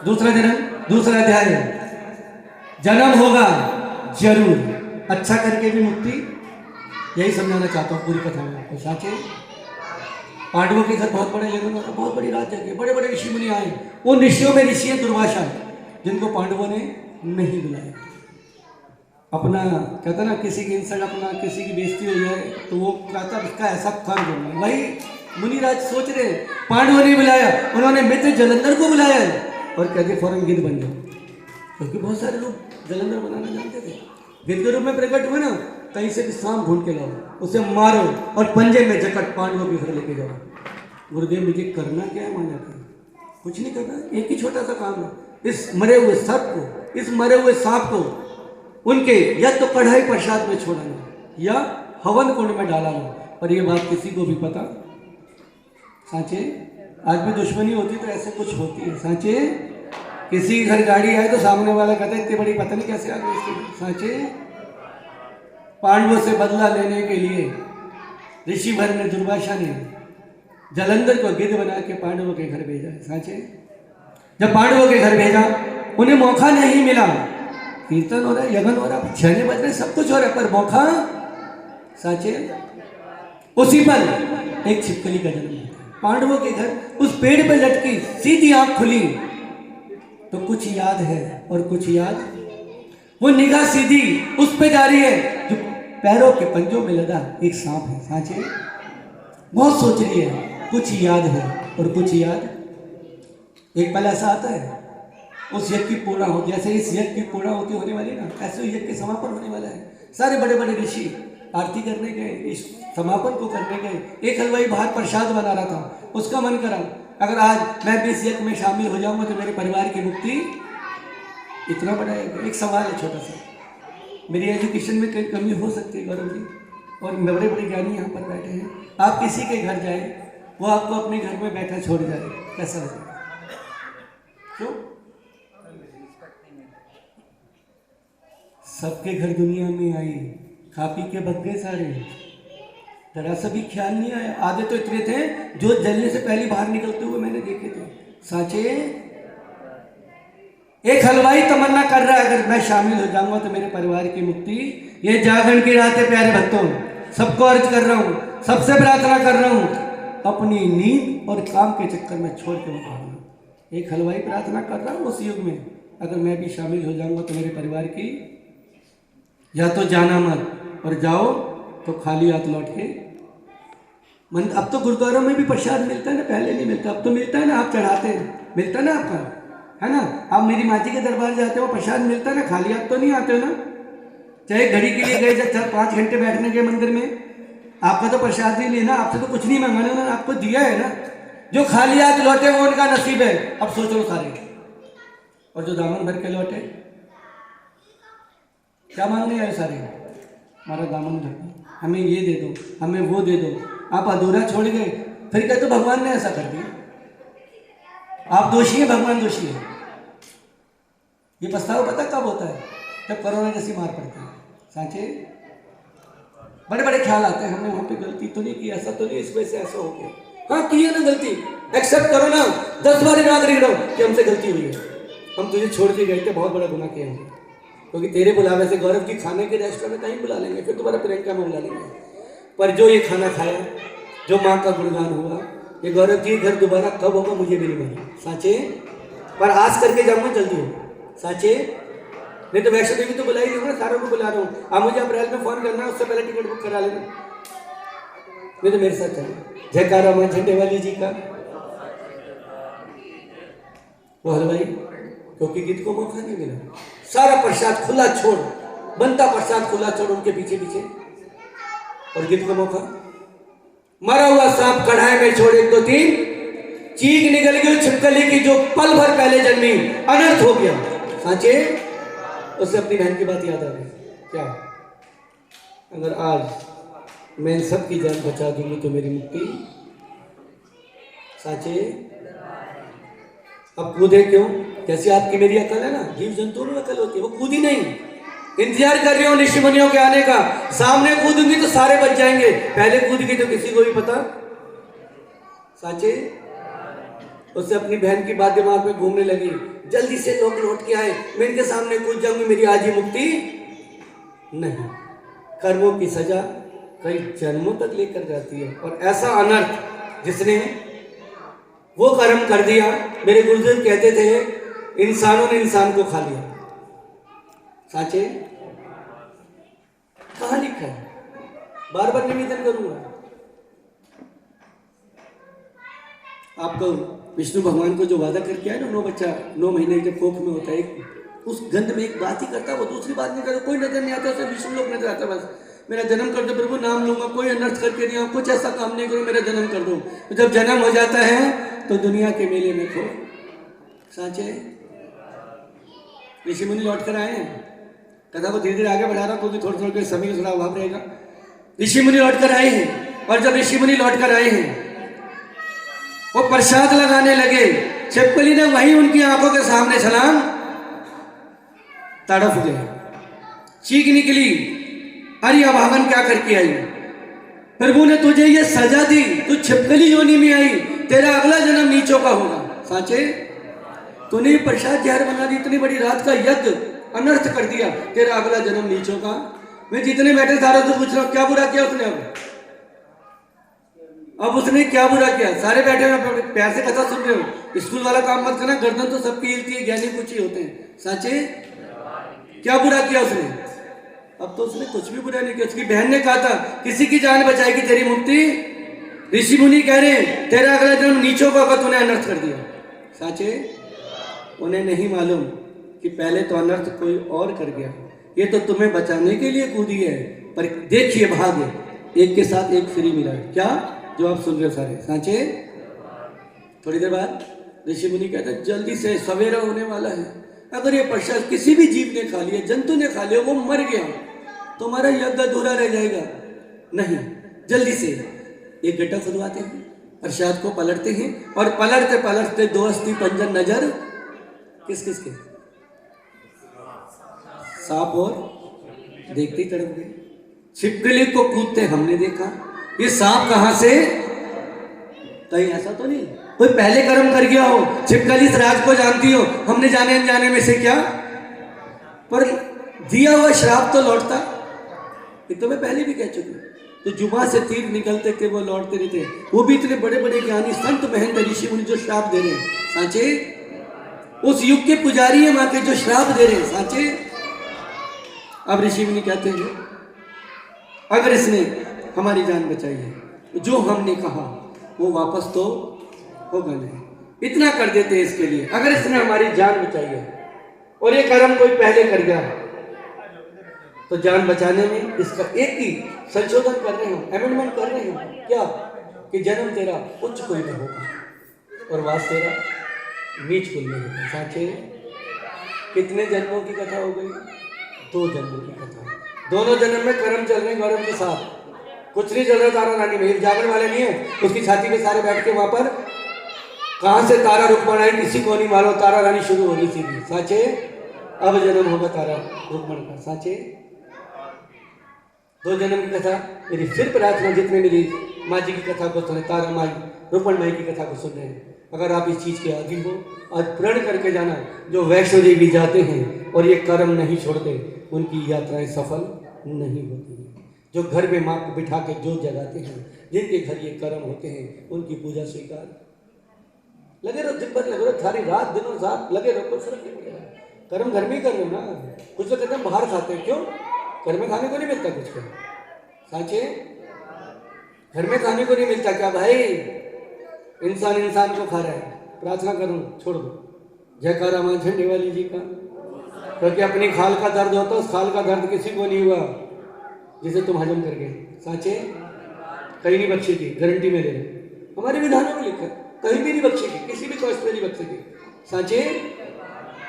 दूसरा अध्याय, जन्म होगा जरूर, अच्छा करके भी मुक्ति, यही समझाना चाहता हूँ पूरी कथा में आपको। साचे पांडवों के घर बहुत बड़ा यज्ञ हुआ, बहुत बड़ी रात जगी, बड़े बड़े ऋषि मुनि आए। उन ऋषियों में ऋषि है दुर्वासा, जिनको पांडवों ने नहीं बुलाया। अपना कहता ना, किसी की इंसल्ट, अपना किसी की बेइज्जती हो जाए तो वो कहता इसका ऐसा कर दूंगा। वही मुनिराज सोच रहे, पांडवों ने बुलाया, उन्होंने मित्र जलंधर को बुलाया और कहते फौरन गिद्ध बन जाओ, क्योंकि बहुत सारे लोग जलंधर बनाना जानते थे। गिद्ध के रूप में प्रकट हुए ना, कहीं से भी सांप ढूंढ के लाओ, उसे मारो और पंजे में जकट पांडवों के घर लेके जाओ। गुरुदेव मुझे करना क्या है? माना था कुछ नहीं करना, एक ही छोटा सा काम है, इस मरे हुए सर्प को, इस मरे हुए सांप को उनके या तो कढ़ाई प्रसाद में छोड़ा लो या हवन कुंड में डाला लो। और ये बात किसी को भी पता? सांचे आज भी दुश्मनी होती तो ऐसे कुछ होती है। सांचे किसी के घर गाड़ी आए तो सामने वाला कहता है इतनी बड़ी पता नहीं कैसे आ गई इसकी। सांचे पांडवों से बदला लेने के लिए ऋषि भर ने, दुर्वासा ने जलंधर को गिद्ध बना के पांडवों के घर भेजा। सांचे जब पांडवों के घर भेजा, उन्हें मौका नहीं मिला। कीर्तन हो रहा है, यज्ञ हो रहा है, छेने बज रहे, सब कुछ हो रहा है, पर मौका साचे उसी पर एक छिपकली का जन्म होता है। पांडवों के घर उस पेड़ पर लटकी, सीधी आंख खुली तो कुछ याद है और कुछ याद, वो निगाह सीधी उस पे जा रही है जो पैरों के पंजों में लगा एक सांप है। साचे बहुत सोच रही है, कुछ याद है और कुछ याद। एक पल ऐसा आता है उस यज्ञ की पूर्णा होती, जैसे इस यज्ञ की पूर्णा होती होने वाली ना, ऐसे यज्ञ के समापन होने वाला है। सारे बड़े बड़े ऋषि आरती करने गए, इस समापन को करने गए। एक हलवाई बाहर प्रसाद बना रहा था, उसका मन करा अगर आज मैं भी इस यज्ञ में शामिल हो जाऊंगा तो मेरे परिवार की मुक्ति। इतना बड़ा एक सवाल है छोटा सा, मेरी एजुकेशन में कहीं कमी हो सकती है गौरव जी, और बड़े बड़े ज्ञानी यहाँ पर बैठे हैं। आप किसी के घर जाए, वो आपको अपने घर में बैठा छोड़ जाए, कैसा लगेगा? क्यों? सबके घर दुनिया में आई, खा पी के भग गए सारे, जरा सा भी ख्याल नहीं आया। आधे तो इतने थे जो जलने से पहले बाहर निकलते हुए मैंने देखे थे। साचे एक हलवाई तमन्ना कर रहा है अगर मैं शामिल हो जाऊंगा तो मेरे परिवार की मुक्ति। ये जागरण की रात है प्यारे भक्तों, सबको अर्ज कर रहा हूं, सबसे प्रार्थना कर रहा हूं, अपनी नींद और काम के चक्कर में छोड़ के उठाऊंगा। एक हलवाई प्रार्थना कर रहा हूं उस युग में, अगर मैं भी शामिल हो जाऊंगा तो मेरे परिवार की, या तो जाना मत और जाओ तो खाली हाथ लौट के मन। अब तो गुरुद्वारों में भी प्रसाद मिलता है ना, पहले नहीं मिलता, अब तो मिलता है ना, आप चढ़ाते हैं, मिलता है ना आपका, है ना। आप मेरी माँ जी के दरबार जाते हो, प्रसाद मिलता है ना, खाली हाथ तो नहीं आते हो ना। चाहे घड़ी के लिए गए, जब 5 घंटे बैठने के मंदिर में, आपका तो प्रसाद नहीं लेना, आपसे तो कुछ नहीं मंगाना, उन्होंने आपको दिया है ना। जो खाली हाथ लौटे वो उनका नसीब है। अब सोच लो सारे, और जो दामन भर के लौटे क्या मांगने आए सारे? हमारा दामन भर दो, हमें ये दे दो, हमें वो दे दो। आप अधूरा छोड़ गए, फिर कहते तो भगवान ने ऐसा कर दिया। आप दोषी हैं, भगवान दोषी है। ये पछतावा पता कब होता है? जब कोरोना जैसी मार पड़ती है। सांचे बड़े बड़े ख्याल आते हैं, हमने वहां पे गलती तो नहीं की, ऐसा तो नहीं, इस वजह से ऐसा हो गया। हाँ की है ना गलती, एक्सेप्ट करो ना, 10 बार याद रख रहा हूं कि हमसे गलती हुई है, हम तुझे छोड़ के गए थे, बहुत बड़ा गुनाह किया हमने। क्योंकि तेरे बुलावे से गौरव की खाने के रेस्टोरेंट में कहीं बुला लेंगे, फिर दोबारा प्रियंका में बुला लेंगे, पर जो ये खाना खाया, जो माँ का गुणगान हुआ, ये गौरव जी घर दोबारा कब होगा मुझे भी नहीं मालूम। साचे पर आस करके जाऊंगा जल्दी हो। साचे नहीं तो वैष्णो देवी तो बुला ही दूंगा, सारों को बुला रहा हूँ। आप मुझे अप्रैल में फोन करना, उससे पहले टिकट बुक करा लेना, नहीं तो मेरे साथ चलो। जयकारा मां झंडे वाली जी का। वो हलवाई क्योंकि गिद्ध को मौका नहीं मिला, सारा प्रसाद खुला छोड़, बनता प्रसाद खुला छोड़ उनके पीछे पीछे, और गिद्ध को मौका। मरा हुआ सांप कढ़ाई में छोड़ 1 2 3 चीख निकल गई छिपकली की, जो पल भर पहले जन्मी, अनर्थ हो गया। साचे उससे अपनी बहन की बात याद आ गई, क्या अगर आज मैं इन सब की जान बचा दूंगी तो मेरी मुक्ति। साचे अब कूदे क्यों? जैसे आपकी मेरी अकल है ना, जीव जंतुओं में अकल होती है, वो कूदी नहीं, इंतजार कर रही हूँ ऋषि मुनियों के आने का। सामने कूदूंगी तो सारे बच जाएंगे, पहले कूद गई तो किसी को भी पता। साचे उससे अपनी बहन की बात दिमाग में घूमने लगी, जल्दी से लोग लौट के आए, मैं इनके सामने कूद जाऊंगी, मेरी आज ही मुक्ति नहीं। कर्मों की सजा कई जन्मों तक लेकर जाती है, और ऐसा अनर्थ जिसने वो कर्म कर दिया, मेरे गुरुदेव कहते थे इंसानों ने इंसान को खा लिया। साचे कहां लिखा है? बार बार निवेदन करूंगा आपको, विष्णु भगवान को जो वादा करके आया ना, 9 महीने जब कोख में होता है, उस गंध में एक बात ही करता है, वो दूसरी बात नहीं करता, कोई नजर नहीं आता, उसे विष्णु लोग नजर आता, बस मेरा जन्म कर दो प्रभु, नाम लूंगा, कोई अनर्थ करके नहीं, कुछ ऐसा काम नहीं करो, मेरा जन्म कर दो। तो जब जन्म हो जाता है तो दुनिया के मेले में खो। साचे ऋषि मुनि लौट कर आए हैं, कथा को धीरे धीरे आगे बढ़ा रहा हूं क्योंकि थोड़ा थोड़ा समय थोड़ा अभाव रहेगा। ऋषि मुनि लौट कर आए हैं, और जब ऋषि मुनि लौट कर आए हैं वो प्रसाद लगाने लगे, छिपकली ने वहीं उनकी आंखों के सामने छलांग तड़फ गए, चीख निकली, अरे अभागन क्या करके आई, प्रभु ने तुझे ये सजा दी, तू छिपकली योनि में आई, तेरा अगला जन्म नीचों का होगा। साचे तूने प्रसाद जहर बना दी, इतनी बड़ी रात का यज्ञ अनर्थ कर दिया, तेरा अगला जन्म नीचों का। मैं जितने बैठे सारे से पूछ रहा हूं क्या बुरा किया उसने, अब उसने क्या बुरा किया? सारे बैठे हुए प्यार से कथा सुन रहे हो, स्कूल वाला काम मत करना, गर्दन तो सबकी हिलती है, ज्ञानी कुछ ही होते हैं। साचे क्या बुरा किया उसने? अब तो उसने कुछ भी बुरा नहीं किया, उसकी बहन ने कहा था किसी की जान बचाएगी तेरी मुक्ति, ऋषि मुनि कह रहे हैं तेरा अगला जन्म नीचों का तूने अनर्थ कर दिया। साचे उन्हें नहीं मालूम कि पहले तो अनर्थ कोई और कर गया, ये तो तुम्हें बचाने के लिए कूदी है, पर देखिए भाग्य एक के साथ एक फ्री मिला है। क्या जो आप सुन रहे हो सारे? साचे थोड़ी देर बाद ऋषि मुनि कहते हैं जल्दी से सवेरा होने वाला है, अगर ये प्रसाद किसी भी जीव ने खा लिया, जंतु ने खा लिया, वो मर गया, तुम्हारा यज्ञ अधूरा रह जाएगा। नहीं, जल्दी से एक गड्ढा खुदवाते हैं, प्रसाद को पलटते हैं, और पलटते पलटते 2 अस्थि पंजन नजर किस किस के? सांप और देखते ही तड़प गए। छिपकली को कूदते हमने देखा, ये सांप कहां से? कहीं ऐसा तो नहीं कोई पहले कर्म कर गया हो, छिपकली इस राज को जानती हो, हमने जाने अनजाने में से क्या, पर दिया हुआ श्राप तो लौटता। ये तो मैं पहले भी कह चुकी हूं, तो जुबान से तीर निकलते थे वो लौटते नहीं थे, वो भी इतने बड़े बड़े ज्ञानी संत महंत ऋषि मुनि जो श्राप दे रहे हैं। साचे उस युग के पुजारी है मां के जो श्राप दे रहे हैं। साचे अब ऋषि मुनि कहते हैं अगर इसने हमारी जान बचाई है, जो हमने कहा वो वापस तो होगा नहीं, इतना कर देते हैं इसके लिए, अगर इसने हमारी जान बचाई है और ये कर्म कोई पहले कर गया तो जान बचाने में इसका एक ही संशोधन कर रहे हो, अमेंडमेंट कर रहे हो, क्या कि जन्म तेरा उच्च कुल में होगा और वास तेरा नीच कुल में होगा। साचे कितने जन्मों की कथा हो गई? 2 जन्मों की कथा, दोनों जन्म में कर्म चल रहे हैं गौरव के साथ, कुछ नहीं चल रहा तारा रानी में, जागरण वाले नहीं है, उसकी छाती पे सारे बैठ के वहां पर कहां से तारा रुक्मण आई किसी को नहीं मालूम, तारा रानी शुरू हो रही थी। साचे अब जन्म होगा तारा रुक्मण का। साचे 2 जन्म की कथा मेरी फिर प्रार्थना, जितने मेरी माँ जी की कथा को सुने, तारा माई रुक्मण माई की कथा को सुन रहे हैं, अगर आप इस चीज के आदि हो आज प्रण करके जाना, जो वैष्णो देवी जाते हैं और ये कर्म नहीं छोड़ते उनकी यात्राएं सफल नहीं होती हैं। जो घर में माँ को बिठा के जोत जगाते हैं, जिनके घर ये कर्म होते हैं, उनकी पूजा स्वीकार। लगे रहो दिन भर, लगे रहो सारी रात दिनों रात लगे रहो, कुछ फर्क नहीं पड़ेगा। कर्म घर में ही कर रहे हो ना, कुछ लोग कहते हैं बाहर खाते हैं, क्यों? घर में खाने को नहीं मिलता कुछ को। साचे घर में खाने को नहीं मिलता क्या भाई? इंसान इंसान को खा रहा है। प्रार्थना करूं छोड़ दो, जयकारा मां झंडे वाली जी का, क्योंकि अपनी खाल का दर्द होता है, उस खाल का दर्द किसी को नहीं हुआ जिसे तुम हजम कर गए। साचे कहीं नहीं बख्शेगी, गारंटी में दे रहे, हमारे विधानों में लिखा, कहीं भी नहीं बख्शेगी, किसी भी कष्ट में नहीं बख्शेगी। साचे